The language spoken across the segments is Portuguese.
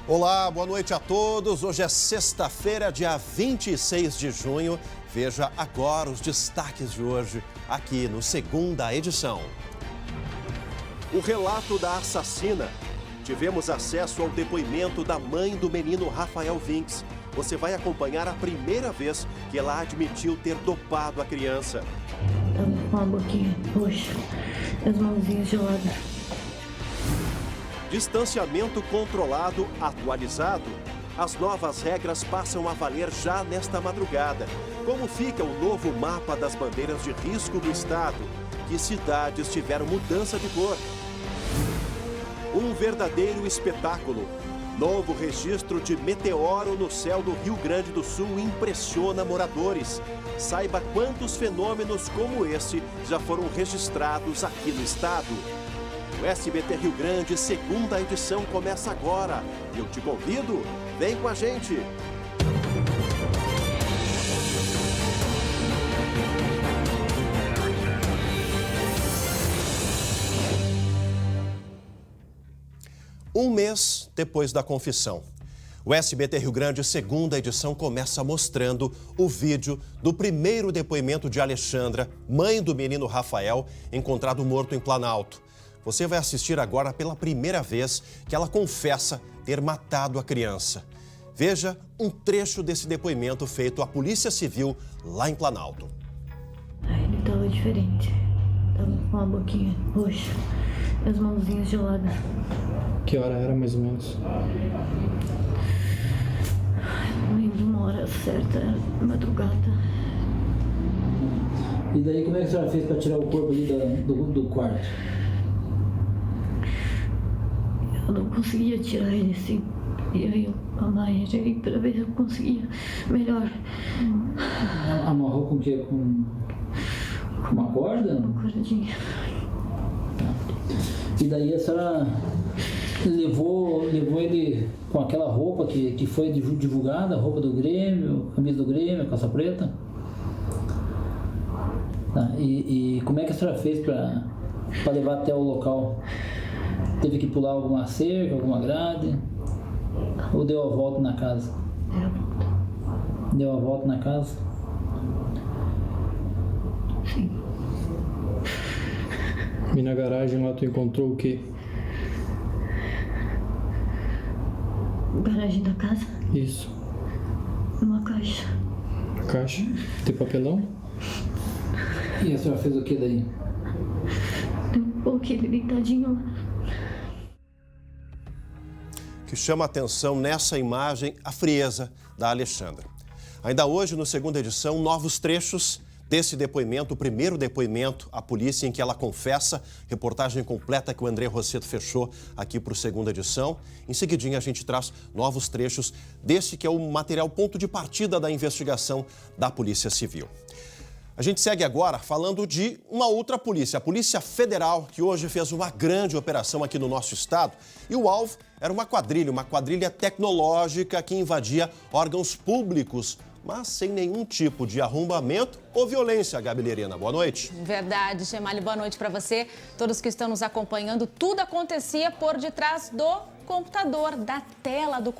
Olá, boa noite a todos. Hoje é sexta-feira, dia 26 de junho. Veja agora os destaques de hoje, aqui no Segunda Edição. O relato da assassina. Tivemos acesso ao depoimento da mãe do menino Rafael Vinks. Você vai acompanhar a primeira vez que ela admitiu ter dopado a criança. Tava com a boquinha roxa, as mãozinhas geladas. Distanciamento controlado atualizado. As novas regras passam a valer já nesta madrugada. Como fica o novo mapa das bandeiras de risco do estado? Que cidades tiveram mudança de cor? Um verdadeiro espetáculo. Novo registro de meteoro no céu do Rio Grande do Sul impressiona moradores. Saiba quantos fenômenos como esse já foram registrados aqui no estado. O SBT Rio Grande, segunda edição, começa agora. E eu te convido, vem com a gente! Um mês depois da confissão, o SBT Rio Grande, segunda edição, começa mostrando o vídeo do primeiro depoimento de Alexandra, mãe do menino Rafael, encontrado morto em Planalto. Você vai assistir agora pela primeira vez que ela confessa ter matado a criança. Veja um trecho desse depoimento feito à Polícia Civil lá em Planalto. Ele estava diferente. Tava com a boquinha roxa, as mãozinhas geladas. Que hora era, mais ou menos? Não lembro uma hora certa, era madrugada. E daí como é que a senhora fez para tirar o corpo ali do quarto? Eu não conseguia tirar ele assim. E aí eu amarrei para ver se eu conseguia melhor. Amarrou com o quê? Com uma corda? Uma cordinha. E daí a senhora levou ele com aquela roupa que foi divulgada, a roupa do Grêmio, camisa do Grêmio, calça preta? Tá. E como é que a senhora fez para levar até o local? Teve que pular alguma cerca, alguma grade? Ou deu a volta na casa? Deu a volta na casa? Sim. E na garagem lá tu encontrou o quê? Garagem da casa? Isso. Uma caixa. Caixa? Tem papelão? E a senhora fez o que daí? Eu coloquei ele deitadinho lá. Que chama a atenção nessa imagem a frieza da Alexandra. Ainda hoje, no segunda edição, novos trechos desse depoimento, o primeiro depoimento à polícia em que ela confessa, reportagem completa que o André Rosseto fechou aqui para o segunda edição. Em seguidinha a gente traz novos trechos desse que é o material ponto de partida da investigação da Polícia Civil. A gente segue agora falando de uma outra polícia, a Polícia Federal, que hoje fez uma grande operação aqui no nosso estado. E o alvo era uma quadrilha tecnológica que invadia órgãos públicos, mas sem nenhum tipo de arrombamento ou violência. Gabi Lerena, boa noite. Verdade, Chemali, boa noite para você. Todos que estão nos acompanhando, tudo acontecia por detrás do computador, da tela do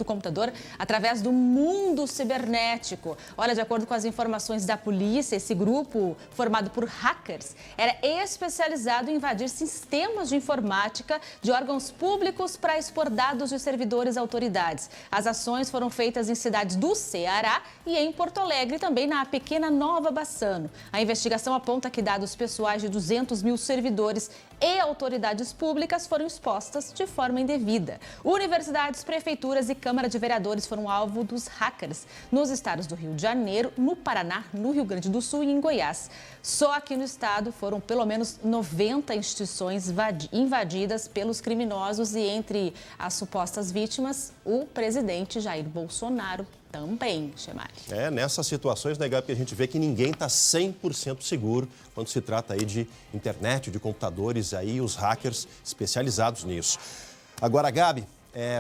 computador, através do mundo cibernético. Olha, de acordo com as informações da polícia, esse grupo, formado por hackers, era especializado em invadir sistemas de informática de órgãos públicos para expor dados de servidores e autoridades. As ações foram feitas em cidades do Ceará e em Porto Alegre, e também na pequena Nova Bassano. A investigação aponta que dados pessoais de 200 mil servidores e autoridades públicas foram expostas de forma indevida. Universidades, prefeituras e Câmara de Vereadores foram alvo dos hackers nos estados do Rio de Janeiro, no Paraná, no Rio Grande do Sul e em Goiás. Só aqui no estado foram pelo menos 90 instituições invadidas pelos criminosos e entre as supostas vítimas, o presidente Jair Bolsonaro também, Chemali. Nessas situações, né, Gabi, que a gente vê que ninguém está 100% seguro quando se trata aí de internet, de computadores, aí os hackers especializados nisso. Agora, Gabi,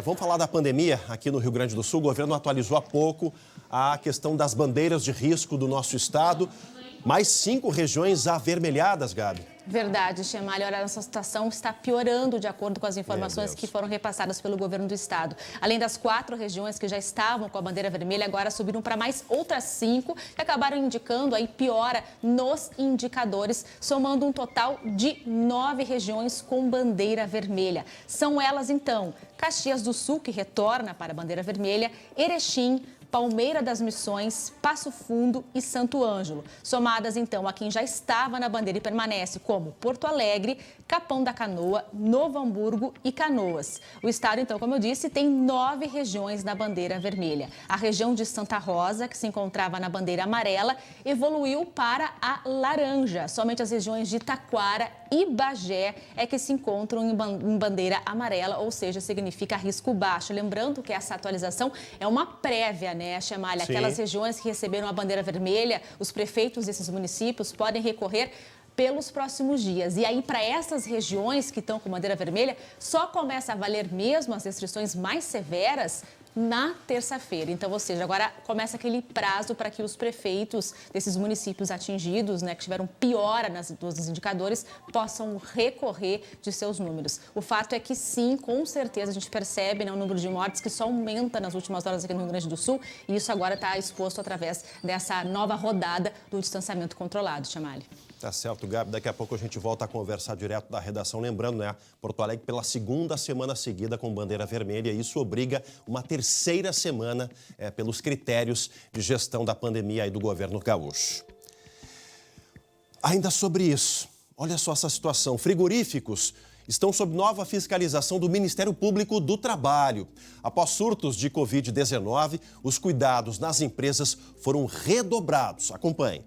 vamos falar da pandemia aqui no Rio Grande do Sul. O governo atualizou há pouco a questão das bandeiras de risco do nosso estado. Mais 5 regiões avermelhadas, Gabi. Verdade, Chemalha. Olha, essa situação está piorando de acordo com as informações que foram repassadas pelo governo do estado. Além das 4 regiões que já estavam com a bandeira vermelha, agora subiram para mais outras 5 que acabaram indicando aí piora nos indicadores, somando um total de 9 regiões com bandeira vermelha. São elas, então, Caxias do Sul, que retorna para a bandeira vermelha, Erechim, Palmeira das Missões, Passo Fundo e Santo Ângelo. Somadas, então, a quem já estava na bandeira e permanece, como Porto Alegre, Capão da Canoa, Novo Hamburgo e Canoas. O estado, então, como eu disse, tem 9 regiões na bandeira vermelha. A região de Santa Rosa, que se encontrava na bandeira amarela, evoluiu para a laranja. Somente as regiões de Taquara e Bagé é que se encontram em bandeira amarela, ou seja, significa risco baixo. Lembrando que essa atualização é uma prévia, né, Chemalha? Aquelas regiões que receberam a bandeira vermelha, os prefeitos desses municípios podem recorrer pelos próximos dias. E aí, para essas regiões que estão com bandeira vermelha, só começa a valer mesmo as restrições mais severas na terça-feira. Então, ou seja, agora começa aquele prazo para que os prefeitos desses municípios atingidos, né, que tiveram piora nos indicadores, possam recorrer de seus números. O fato é que sim, com certeza a gente percebe, né, o número de mortes que só aumenta nas últimas horas aqui no Rio Grande do Sul, e isso agora está exposto através dessa nova rodada do distanciamento controlado, Chemalha. Tá certo, Gabi. Daqui a pouco a gente volta a conversar direto da redação. Lembrando, né, Porto Alegre pela 2ª semana seguida com bandeira vermelha. Isso obriga uma 3ª semana pelos critérios de gestão da pandemia aí do governo gaúcho. Ainda sobre isso, olha só essa situação. Frigoríficos estão sob nova fiscalização do Ministério Público do Trabalho. Após surtos de Covid-19, os cuidados nas empresas foram redobrados. Acompanhe.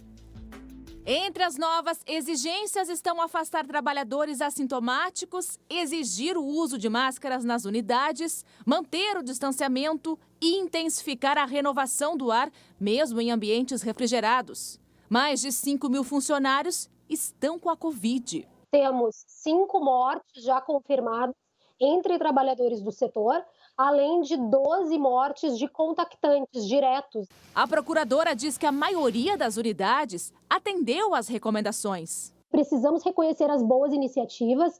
Entre as novas exigências estão afastar trabalhadores assintomáticos, exigir o uso de máscaras nas unidades, manter o distanciamento e intensificar a renovação do ar, mesmo em ambientes refrigerados. Mais de 5.000 funcionários estão com a Covid. Temos 5 mortes já confirmadas entre trabalhadores do setor, além de 12 mortes de contactantes diretos. A procuradora diz que a maioria das unidades atendeu às recomendações. Precisamos reconhecer as boas iniciativas.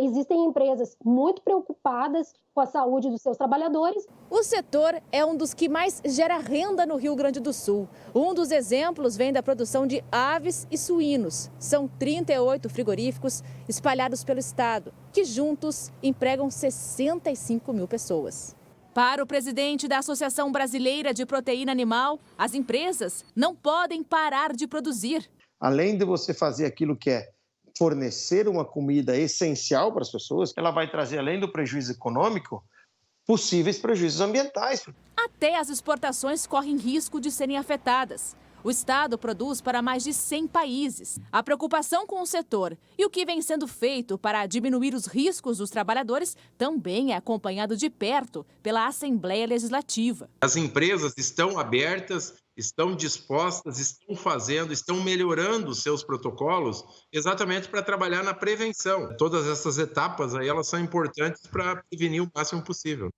Existem empresas muito preocupadas com a saúde dos seus trabalhadores. O setor é um dos que mais gera renda no Rio Grande do Sul. Um dos exemplos vem da produção de aves e suínos. São 38 frigoríficos espalhados pelo estado, que juntos empregam 65.000 pessoas. Para o presidente da Associação Brasileira de Proteína Animal, as empresas não podem parar de produzir. Além de você fazer aquilo que é fornecer uma comida essencial para as pessoas, ela vai trazer, além do prejuízo econômico, possíveis prejuízos ambientais. Até as exportações correm risco de serem afetadas. O estado produz para mais de 100 países. A preocupação com o setor e o que vem sendo feito para diminuir os riscos dos trabalhadores também é acompanhado de perto pela Assembleia Legislativa. As empresas estão abertas, estão dispostas, estão melhorando os seus protocolos exatamente para trabalhar na prevenção. Todas essas etapas aí, elas são importantes para prevenir o máximo possível.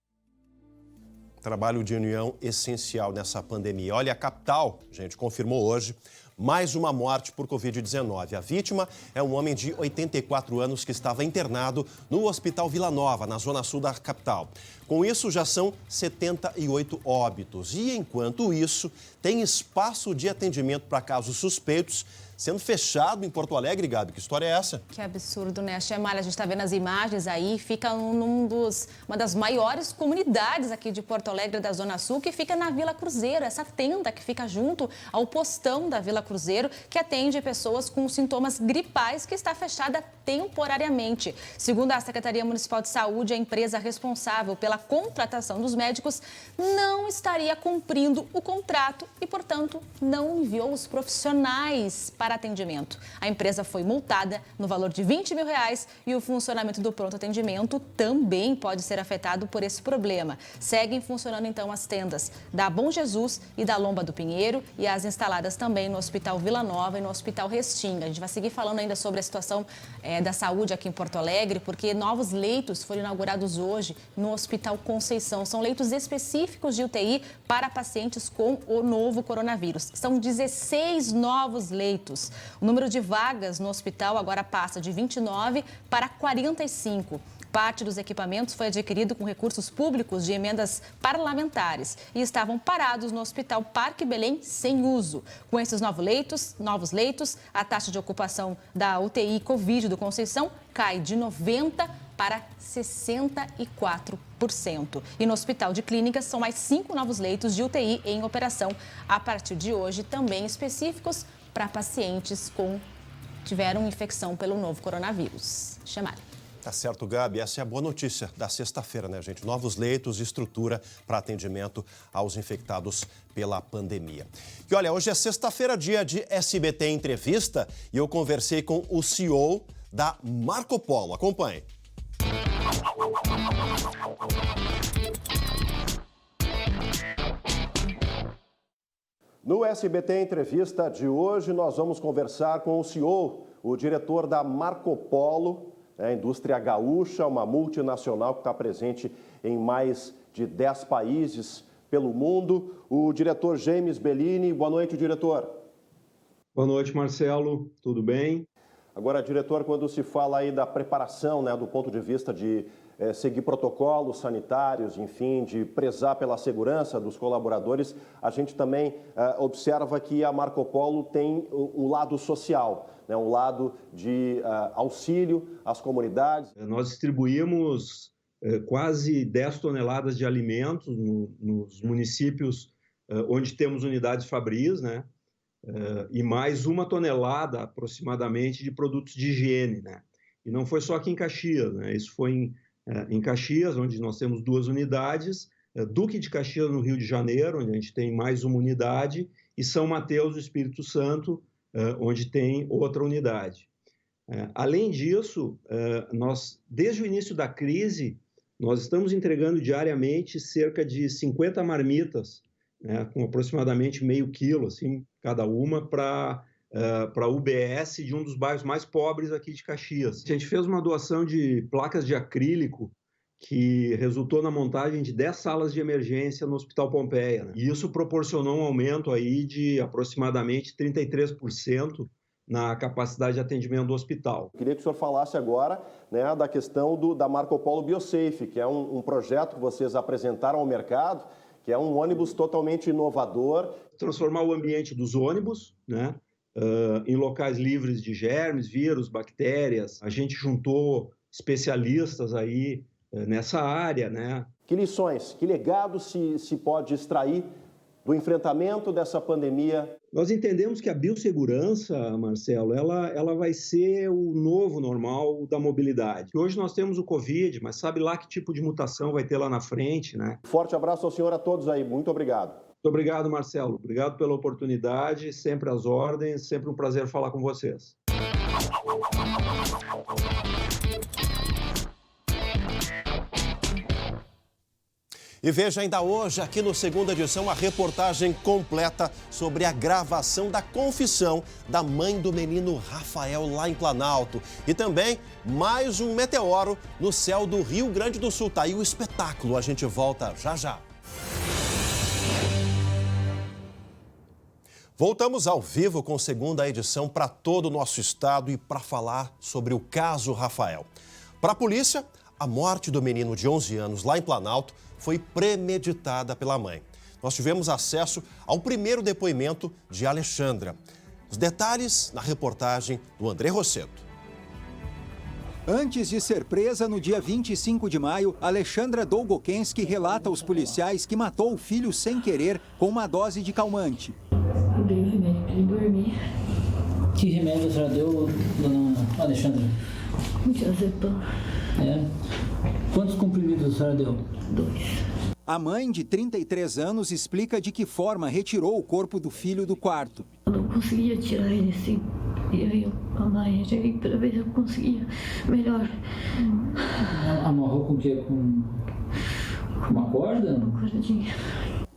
Trabalho de união essencial nessa pandemia. Olha, a capital, gente, confirmou hoje mais uma morte por Covid-19. A vítima é um homem de 84 anos que estava internado no Hospital Vila Nova, na zona sul da capital. Com isso, já são 78 óbitos. E, enquanto isso, tem espaço de atendimento para casos suspeitos sendo fechado em Porto Alegre, Gabi. Que história é essa? Que absurdo, né, Chemalha? A gente está vendo as imagens aí, fica uma das maiores comunidades aqui de Porto Alegre, da Zona Sul, que fica na Vila Cruzeiro. Essa tenda que fica junto ao postão da Vila Cruzeiro, que atende pessoas com sintomas gripais, que está fechada temporariamente. Segundo a Secretaria Municipal de Saúde, a empresa responsável pela contratação dos médicos não estaria cumprindo o contrato e, portanto, não enviou os profissionais para atendimento. A empresa foi multada no valor de R$20 mil e o funcionamento do pronto atendimento também pode ser afetado por esse problema. Seguem funcionando, então, as tendas da Bom Jesus e da Lomba do Pinheiro e as instaladas também no Hospital Hospital Vila Nova e no Hospital Restinga. A gente vai seguir falando ainda sobre a situação da saúde aqui em Porto Alegre, porque novos leitos foram inaugurados hoje no Hospital Conceição. São leitos específicos de UTI para pacientes com o novo coronavírus. São 16 novos leitos. O número de vagas no hospital agora passa de 29 para 45. Parte dos equipamentos foi adquirido com recursos públicos de emendas parlamentares e estavam parados no Hospital Parque Belém sem uso. Com esses novos leitos, a taxa de ocupação da UTI Covid do Conceição cai de 90% para 64%. E no Hospital de Clínicas são mais 5 novos leitos de UTI em operação a partir de hoje, também específicos para pacientes que tiveram infecção pelo novo coronavírus. Chamada. Tá certo, Gabi. Essa é a boa notícia da sexta-feira, né, gente? Novos leitos e estrutura para atendimento aos infectados pela pandemia. E olha, hoje é sexta-feira, dia de SBT Entrevista, e eu conversei com o CEO da Marco Polo. Acompanhe. No SBT Entrevista de hoje, nós vamos conversar com o CEO, o diretor da Marco Polo, a indústria gaúcha, uma multinacional que está presente em mais de 10 países pelo mundo. O diretor James Bellini. Boa noite, diretor. Boa noite, Marcelo. Tudo bem? Agora, diretor, quando se fala aí da preparação, né, do ponto de vista de seguir protocolos sanitários, enfim, de prezar pela segurança dos colaboradores, a gente também observa que a Marco Polo tem um lado social, né, um lado de auxílio às comunidades. Nós distribuímos quase 10 toneladas de alimentos nos municípios onde temos unidades Fabris, né, e mais 1 tonelada aproximadamente de produtos de higiene, né. E não foi só aqui em Caxias, né, isso foi em Caxias, onde nós temos 2 unidades, Duque de Caxias, no Rio de Janeiro, onde a gente tem mais 1 unidade, e São Mateus do Espírito Santo, onde tem outra unidade. Além disso, nós, desde o início da crise, nós estamos entregando diariamente cerca de 50 marmitas, né, com aproximadamente meio quilo, assim, cada uma, para a UBS de um dos bairros mais pobres aqui de Caxias. A gente fez uma doação de placas de acrílico que resultou na montagem de 10 salas de emergência no Hospital Pompeia, né? E isso proporcionou um aumento aí de aproximadamente 33% na capacidade de atendimento do hospital. Queria que o senhor falasse agora, né, da questão da Marco Polo BioSafe, que é um projeto que vocês apresentaram ao mercado, que é um ônibus totalmente inovador. Transformar o ambiente dos ônibus, né, em locais livres de germes, vírus, bactérias. A gente juntou especialistas aí nessa área, né? Que lições, que legado se pode extrair do enfrentamento dessa pandemia? Nós entendemos que a biossegurança, Marcelo, ela vai ser o novo normal da mobilidade. Hoje nós temos o Covid, mas sabe lá que tipo de mutação vai ter lá na frente, né? Forte abraço ao senhor, a todos aí. Muito obrigado. Muito obrigado, Marcelo. Obrigado pela oportunidade, sempre às ordens, sempre um prazer falar com vocês. E veja ainda hoje, aqui no Segunda Edição, a reportagem completa sobre a gravação da confissão da mãe do menino Rafael lá em Planalto. E também mais um meteoro no céu do Rio Grande do Sul. Tá aí o espetáculo, a gente volta já já. Voltamos ao vivo com Segunda Edição para todo o nosso estado e para falar sobre o caso Rafael. Para a polícia, a morte do menino de 11 anos lá em Planalto foi premeditada pela mãe. Nós tivemos acesso ao primeiro depoimento de Alexandra. Os detalhes na reportagem do André Rosseto. Antes de ser presa no dia 25 de maio, Alexandra Dolgokenski relata aos policiais que matou o filho sem querer com uma dose de calmante. Eu dei o remédio para ele dormir. Que remédio a senhora deu, dona Alexandra? Diazepam. Quantos comprimidos a senhora deu? 2. A mãe, de 33 anos, explica de que forma retirou o corpo do filho do quarto. Eu não conseguia tirar ele assim. E aí a mãe cheguei para ver se eu conseguia melhor. Amarrou com o quê? Com uma corda? Uma cordinha.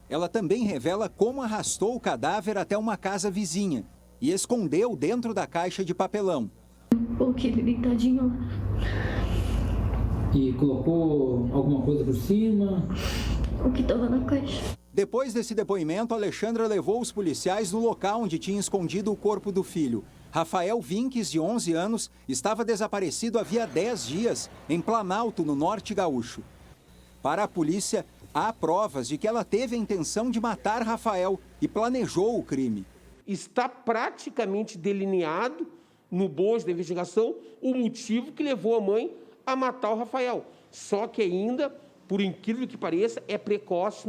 Ela também revela como arrastou o cadáver até uma casa vizinha. e escondeu dentro da caixa de papelão. Coloquei ele deitadinho lá. E colocou alguma coisa por cima? O que estava na caixa. Depois desse depoimento, Alexandra levou os policiais no local onde tinha escondido o corpo do filho. Rafael Vinques, de 11 anos, estava desaparecido havia 10 dias, em Planalto, no norte gaúcho. Para a polícia, há provas de que ela teve a intenção de matar Rafael e planejou o crime. Está praticamente delineado no bojo da investigação o motivo que levou a mãe a matar o Rafael. Só que ainda, por incrível que pareça, é precoce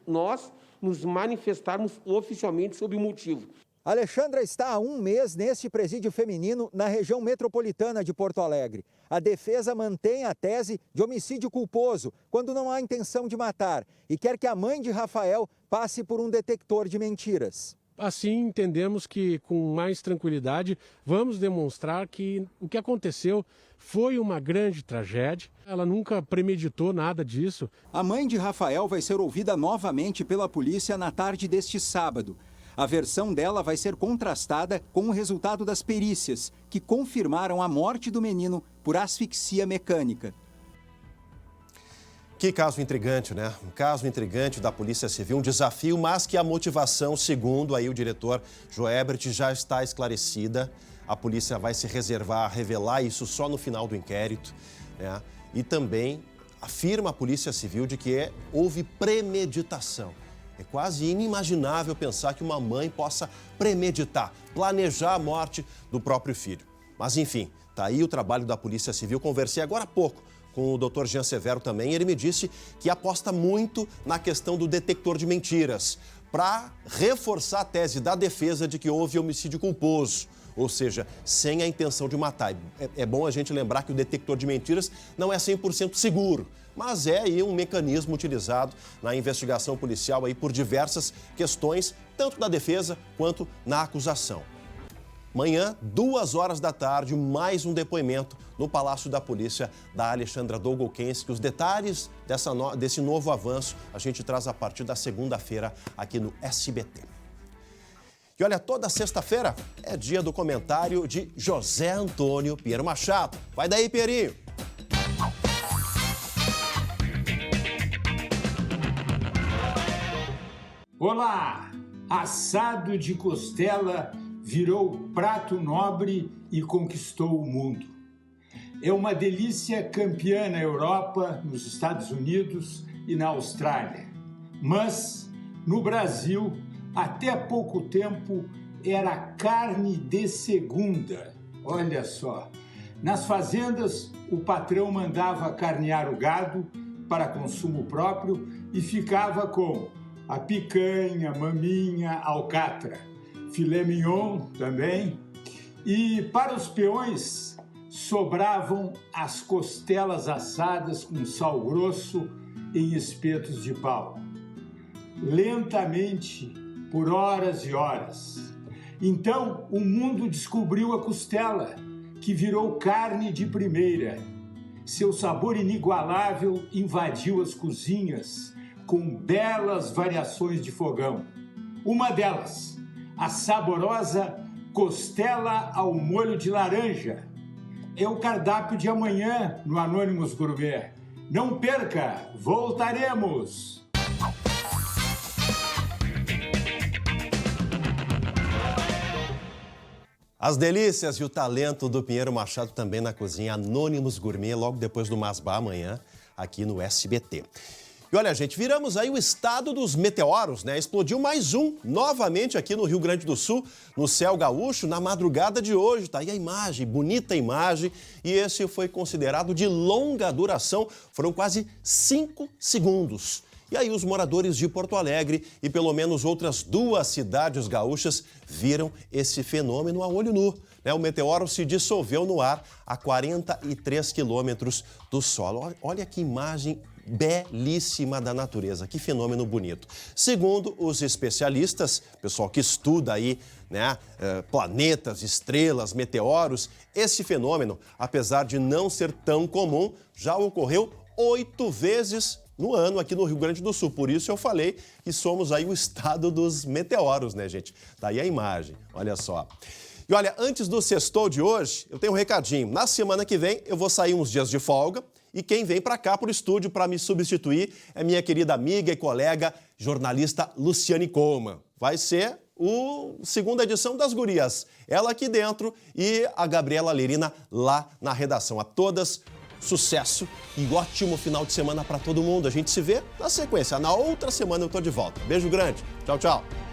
nós nos manifestarmos oficialmente sobre o motivo. Alexandra está há um mês neste presídio feminino na região metropolitana de Porto Alegre. A defesa mantém a tese de homicídio culposo, quando não há intenção de matar, e quer que a mãe de Rafael passe por um detector de mentiras. Assim, entendemos que, com mais tranquilidade, vamos demonstrar que o que aconteceu foi uma grande tragédia. Ela nunca premeditou nada disso. A mãe de Rafael vai ser ouvida novamente pela polícia na tarde deste sábado. A versão dela vai ser contrastada com o resultado das perícias, que confirmaram a morte do menino por asfixia mecânica. Que caso intrigante, né? Um caso intrigante da Polícia Civil, um desafio, mas que a motivação, segundo aí o diretor Joebert, já está esclarecida. A polícia vai se reservar a revelar isso só no final do inquérito, né? E também afirma a Polícia Civil de que houve premeditação. É quase inimaginável pensar que uma mãe possa premeditar, planejar a morte do próprio filho. Mas enfim, tá aí o trabalho da Polícia Civil. Conversei agora há pouco com o Dr. Jean Severo também. Ele me disse que aposta muito na questão do detector de mentiras, para reforçar a tese da defesa de que houve homicídio culposo, ou seja, sem a intenção de matar. É bom a gente lembrar que o detector de mentiras não é 100% seguro, mas é aí um mecanismo utilizado na investigação policial aí por diversas questões, tanto na defesa quanto na acusação. Amanhã, 14h, mais um depoimento no Palácio da Polícia da Alexandra Dolgokenski. Os detalhes desse novo avanço a gente traz a partir da segunda-feira aqui no SBT. E olha, toda sexta-feira é dia do comentário de José Antônio Pinheiro Machado. Vai daí, Pinheirinho! Olá! Assado de costela virou prato nobre e conquistou o mundo. É uma delícia campeã na Europa, nos Estados Unidos e na Austrália. Mas, no Brasil, até pouco tempo, era carne de segunda. Olha só, nas fazendas, o patrão mandava carnear o gado para consumo próprio e ficava com a picanha, maminha, alcatra, filé mignon também. E para os peões, sobravam as costelas assadas com sal grosso em espetos de pau. Lentamente, por horas e horas. Então, o mundo descobriu a costela, que virou carne de primeira. Seu sabor inigualável invadiu as cozinhas com belas variações de fogão. Uma delas, a saborosa costela ao molho de laranja. É o cardápio de amanhã no Anônimos Gourmet. Não perca, voltaremos! As delícias e o talento do Pinheiro Machado também na cozinha Anônimos Gourmet, logo depois do Masbá amanhã, aqui no SBT. E olha, gente, viramos aí o estado dos meteoros, né? Explodiu mais um, novamente aqui no Rio Grande do Sul, no céu gaúcho, na madrugada de hoje. Tá aí a imagem, bonita imagem. E esse foi considerado de longa duração, foram quase 5 segundos. E aí os moradores de Porto Alegre e pelo menos outras 2 cidades gaúchas viram esse fenômeno a olho nu. O meteoro se dissolveu no ar a 43 quilômetros do solo. Olha que imagem belíssima da natureza, que fenômeno bonito. Segundo os especialistas, pessoal que estuda aí, né, planetas, estrelas, meteoros, esse fenômeno, apesar de não ser tão comum, já ocorreu 8 vezes no ano aqui no Rio Grande do Sul. Por isso eu falei que somos aí o estado dos meteoros, né, gente? Tá aí a imagem, olha só. E olha, antes do Sextou de hoje, eu tenho um recadinho. Na semana que vem eu vou sair uns dias de folga e quem vem para cá, para o estúdio, para me substituir é minha querida amiga e colega, jornalista Luciane Coleman. Vai ser a segunda edição das Gurias. Ela aqui dentro e a Gabriela Lerina lá na redação. A todas, sucesso e ótimo final de semana para todo mundo. A gente se vê na sequência. Na outra semana eu tô de volta. Beijo grande. Tchau, tchau.